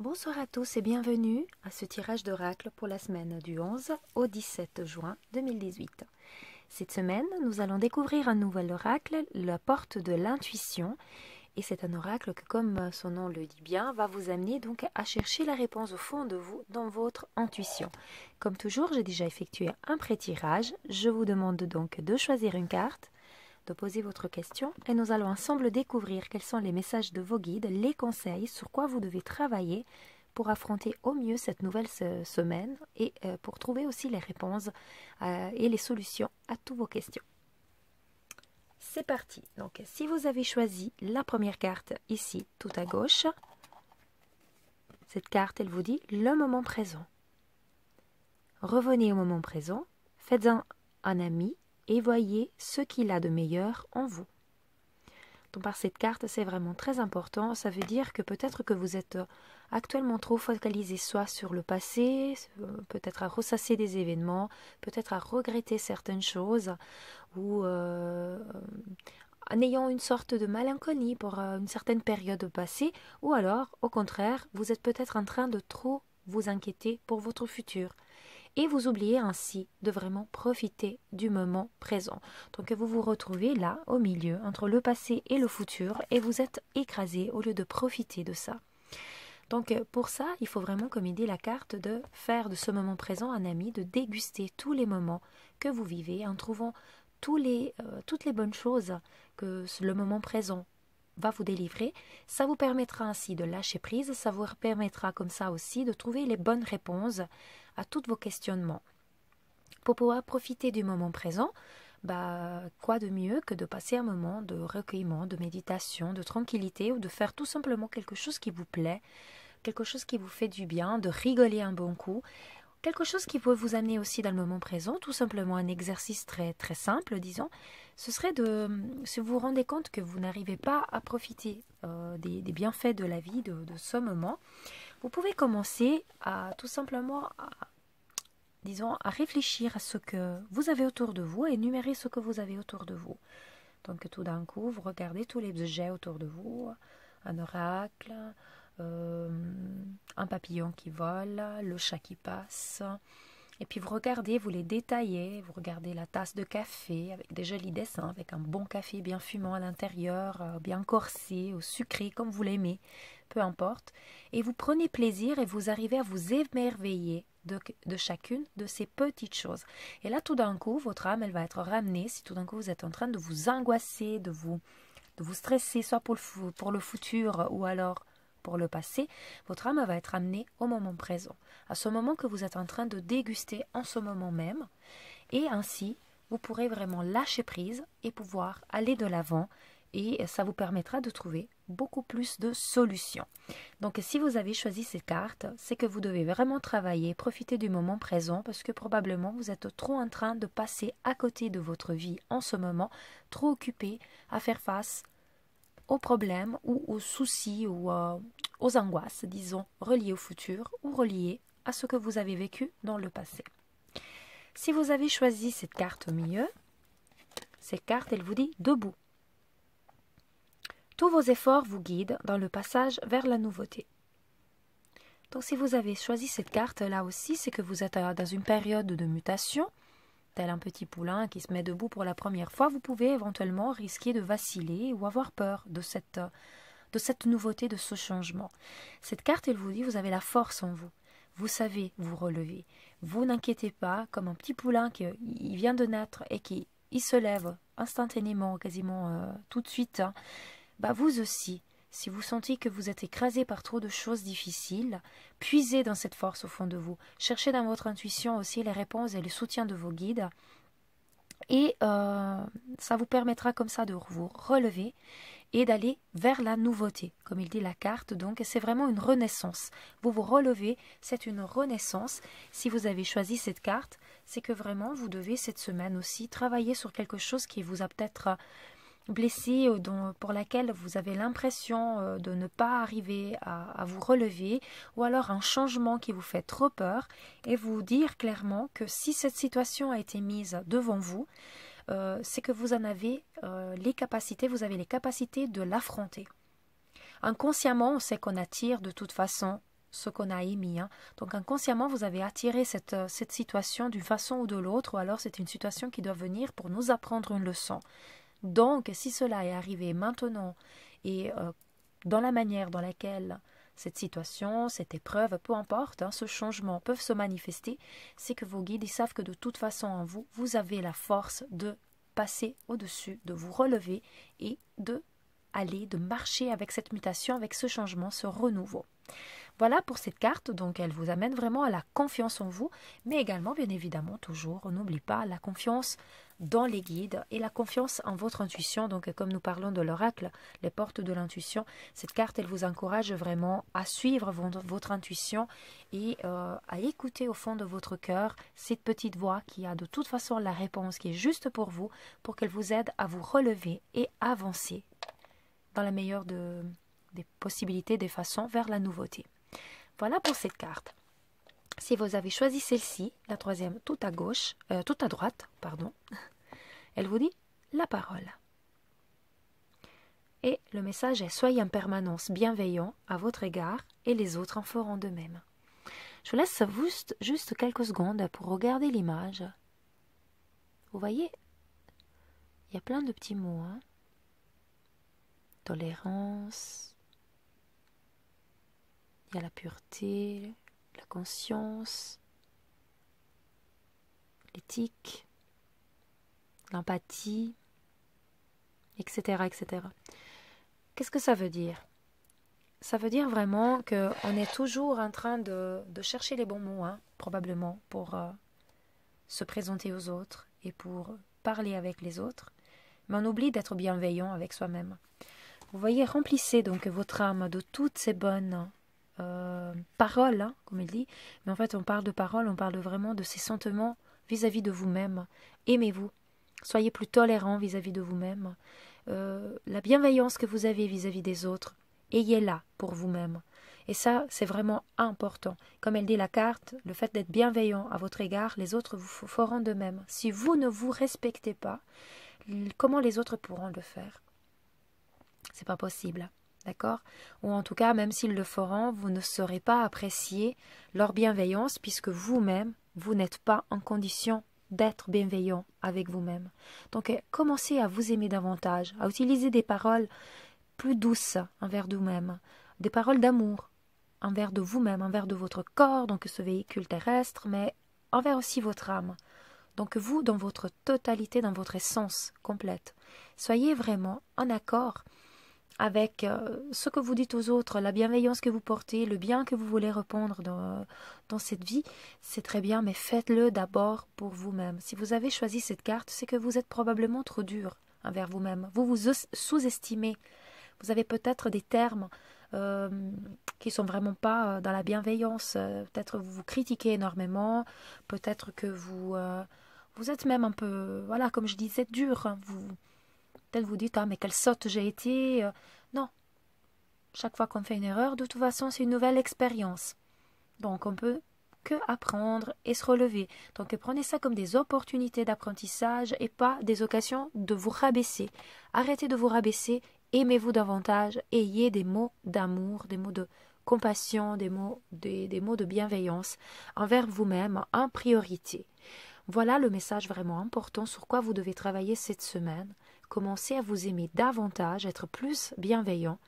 Bonsoir à tous et bienvenue à ce tirage d'oracle pour la semaine du 11 au 17 juin 2018. Cette semaine, nous allons découvrir un nouvel oracle, la porte de l'intuition. Et c'est un oracle que, comme son nom le dit bien, va vous amener donc à chercher la réponse au fond de vous, dans votre intuition. Comme toujours, j'ai déjà effectué un pré-tirage. Je vous demande donc de choisir une carte, de poser votre question et nous allons ensemble découvrir quels sont les messages de vos guides, les conseils sur quoi vous devez travailler pour affronter au mieux cette nouvelle semaine et pour trouver aussi les réponses et les solutions à toutes vos questions. C'est parti. Donc, si vous avez choisi la première carte ici, tout à gauche, cette carte, elle vous dit le moment présent. Revenez au moment présent, faites-en un ami et voyez ce qu'il a de meilleur en vous. Donc, par cette carte, c'est vraiment très important. Ça veut dire que peut-être que vous êtes actuellement trop focalisé soit sur le passé, peut-être à ressasser des événements, peut-être à regretter certaines choses, ou en ayant une sorte de malenconie pour une certaine période passée, ou alors, au contraire, vous êtes peut-être en train de trop vous inquiéter pour votre futur. Et vous oubliez ainsi de vraiment profiter du moment présent. Donc vous vous retrouvez là, au milieu, entre le passé et le futur, et vous êtes écrasé au lieu de profiter de ça. Donc pour ça, il faut vraiment, comme il dit la carte, de faire de ce moment présent un ami, de déguster tous les moments que vous vivez en trouvant toutes les bonnes choses que le moment présent va vous délivrer. Ça vous permettra ainsi de lâcher prise, ça vous permettra comme ça aussi de trouver les bonnes réponses à tous vos questionnements. Pour pouvoir profiter du moment présent, quoi de mieux que de passer un moment de recueillement, de méditation, de tranquillité ou de faire tout simplement quelque chose qui vous plaît, quelque chose qui vous fait du bien, de rigoler un bon coup, quelque chose qui peut vous amener aussi dans le moment présent, tout simplement un exercice très, très simple, disons, ce serait si vous vous rendez compte que vous n'arrivez pas à profiter des bienfaits de la vie, de ce moment, vous pouvez commencer à tout simplement à réfléchir à ce que vous avez autour de vous et énumérer ce que vous avez autour de vous. Donc tout d'un coup, vous regardez tous les objets autour de vous, un oracle, un papillon qui vole, le chat qui passe. Et puis vous regardez, vous les détaillez, vous regardez la tasse de café avec des jolis dessins, avec un bon café bien fumant à l'intérieur, bien corsé ou sucré comme vous l'aimez, peu importe. Et vous prenez plaisir et vous arrivez à vous émerveiller de chacune de ces petites choses. Et là, tout d'un coup, votre âme, elle va être ramenée, si tout d'un coup vous êtes en train de vous angoisser, de vous stresser, soit pour le futur ou alors pour le passé, votre âme va être amenée au moment présent, à ce moment que vous êtes en train de déguster en ce moment même, et ainsi, vous pourrez vraiment lâcher prise et pouvoir aller de l'avant, et ça vous permettra de trouver beaucoup plus de solutions. Donc si vous avez choisi cette carte, c'est que vous devez vraiment travailler, profiter du moment présent, parce que probablement vous êtes trop en train de passer à côté de votre vie en ce moment, trop occupé à faire face aux problèmes ou aux soucis ou aux angoisses, disons, reliées au futur ou reliées à ce que vous avez vécu dans le passé. Si vous avez choisi cette carte au milieu, cette carte, elle vous dit debout. Tous vos efforts vous guident dans le passage vers la nouveauté. Donc si vous avez choisi cette carte là aussi, c'est que vous êtes dans une période de mutation, tel un petit poulain qui se met debout pour la première fois, vous pouvez éventuellement risquer de vaciller ou avoir peur de cette nouveauté, de ce changement. Cette carte, elle vous dit, vous avez la force en vous. Vous savez vous relever. Vous n'inquiétez pas, comme un petit poulain qui vient de naître et qui se lève instantanément, quasiment tout de suite. Vous aussi, si vous sentez que vous êtes écrasé par trop de choses difficiles, puisez dans cette force au fond de vous. Cherchez dans votre intuition aussi les réponses et le soutien de vos guides. Et ça vous permettra comme ça de vous relever et d'aller vers la nouveauté, comme il dit la carte. Donc c'est vraiment une renaissance. Vous vous relevez, c'est une renaissance. Si vous avez choisi cette carte, c'est que vraiment vous devez cette semaine aussi travailler sur quelque chose qui vous a peut-être blessé ou pour laquelle vous avez l'impression de ne pas arriver à vous relever, ou alors un changement qui vous fait trop peur, et vous dire clairement que si cette situation a été mise devant vous, c'est que vous en avez les capacités, vous avez les capacités de l'affronter. Inconsciemment, on sait qu'on attire de toute façon ce qu'on a émis. Hein. Donc inconsciemment, vous avez attiré cette situation d'une façon ou de l'autre, ou alors c'est une situation qui doit venir pour nous apprendre une leçon. Donc, si cela est arrivé maintenant et dans la manière dans laquelle cette situation, cette épreuve, peu importe, hein, ce changement peuvent se manifester, c'est que vos guides, ils savent que de toute façon en vous, vous avez la force de passer au-dessus, de vous relever et de marcher avec cette mutation, avec ce changement, ce renouveau. Voilà pour cette carte, donc elle vous amène vraiment à la confiance en vous, mais également, bien évidemment, toujours, on n'oublie pas la confiance dans les guides et la confiance en votre intuition. Donc comme nous parlons de l'oracle, les portes de l'intuition, cette carte, elle vous encourage vraiment à suivre votre intuition et à écouter au fond de votre cœur cette petite voix qui a de toute façon la réponse qui est juste pour vous, pour qu'elle vous aide à vous relever et avancer dans la meilleure des possibilités, des façons vers la nouveauté. Voilà pour cette carte. Si vous avez choisi celle-ci, la troisième tout à gauche, tout à droite, pardon, elle vous dit la parole. Et le message est: soyez en permanence bienveillant à votre égard et les autres en feront de même. Je vous laisse juste quelques secondes pour regarder l'image. Vous voyez, il y a plein de petits mots. Hein. Tolérance, il y a la pureté, la conscience, l'éthique, l'empathie, etc., etc. Qu'est-ce que ça veut dire? Ça veut dire vraiment qu'on est toujours en train de chercher les bons mots, hein, probablement, pour se présenter aux autres et pour parler avec les autres, mais on oublie d'être bienveillant avec soi-même. Vous voyez, remplissez donc votre âme de toutes ces bonnes paroles, hein, comme il dit, mais en fait on parle de paroles, on parle vraiment de ces sentiments vis-à-vis de vous-même. Aimez-vous, soyez plus tolérants vis-à-vis de vous-même. La bienveillance que vous avez vis-à-vis des autres, ayez-la pour vous-même. Et ça, c'est vraiment important. Comme elle dit la carte, le fait d'être bienveillant à votre égard, les autres vous feront de même. Si vous ne vous respectez pas, comment les autres pourront le faire? C'est pas possible, d'accord? Ou en tout cas, même s'ils le feront, vous ne saurez pas apprécier leur bienveillance puisque vous-même, vous n'êtes pas en condition d'être bienveillant avec vous-même. Donc, commencez à vous aimer davantage, à utiliser des paroles plus douces envers vous-même, des paroles d'amour envers de vous-même, envers de votre corps, donc ce véhicule terrestre, mais envers aussi votre âme. Donc vous, dans votre totalité, dans votre essence complète, soyez vraiment en accord avec ce que vous dites aux autres, la bienveillance que vous portez, le bien que vous voulez répandre dans cette vie, c'est très bien, mais faites-le d'abord pour vous-même. Si vous avez choisi cette carte, c'est que vous êtes probablement trop dur envers vous-même. Vous vous sous-estimez. Vous avez peut-être des termes qui sont vraiment pas dans la bienveillance. Peut-être vous vous critiquez énormément. Peut-être que vous êtes même un peu, voilà, comme je disais, dur. Hein. Peut-être vous dites, ah, mais quelle sotte j'ai été. Non. Chaque fois qu'on fait une erreur, de toute façon, c'est une nouvelle expérience. Donc, on peut que apprendre et se relever. Donc, prenez ça comme des opportunités d'apprentissage et pas des occasions de vous rabaisser. Arrêtez de vous rabaisser. Aimez-vous davantage. Ayez des mots d'amour, des mots de compassion, des mots de bienveillance envers vous-même en priorité. Voilà le message vraiment important sur quoi vous devez travailler cette semaine. Commencez à vous aimer davantage, être plus bienveillant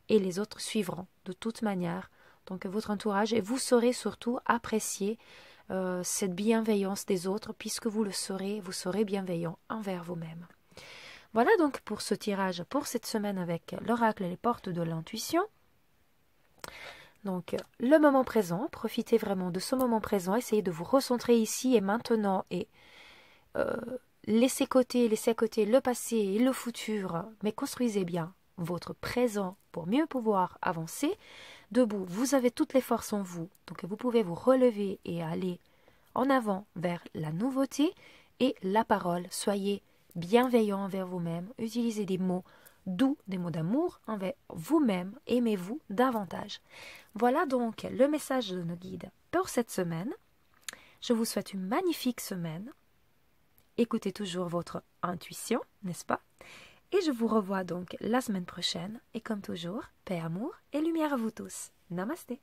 et les autres suivront de toute manière. Donc votre entourage et vous saurez surtout apprécier cette bienveillance des autres puisque vous le saurez, vous serez bienveillant envers vous-même. Voilà donc pour ce tirage pour cette semaine avec l'oracle et les portes de l'intuition. Donc, le moment présent, profitez vraiment de ce moment présent, essayez de vous recentrer ici et maintenant et laissez à côté le passé et le futur, mais construisez bien votre présent pour mieux pouvoir avancer. Debout, vous avez toutes les forces en vous, donc vous pouvez vous relever et aller en avant vers la nouveauté et la parole. Soyez bienveillant envers vous-même, utilisez des mots doux, des mots d'amour envers vous-même, aimez-vous davantage. Voilà donc le message de nos guides pour cette semaine. Je vous souhaite une magnifique semaine. Écoutez toujours votre intuition, n'est-ce pas? Et je vous revois donc la semaine prochaine. Et comme toujours, paix, amour et lumière à vous tous. Namasté.